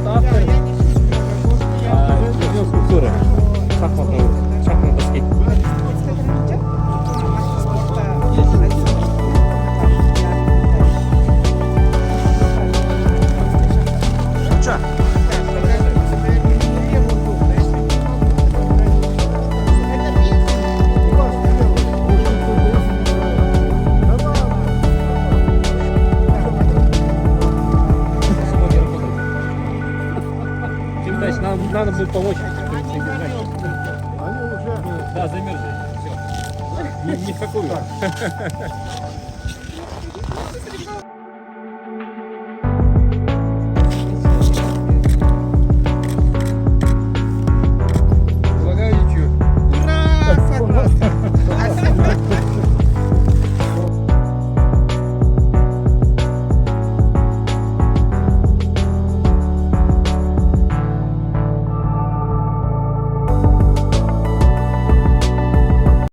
автор отдел скульптуры шахматной доски. Значит, нам надо будет помочь. Они уже... Да, замерзли. Все. Ни в какую.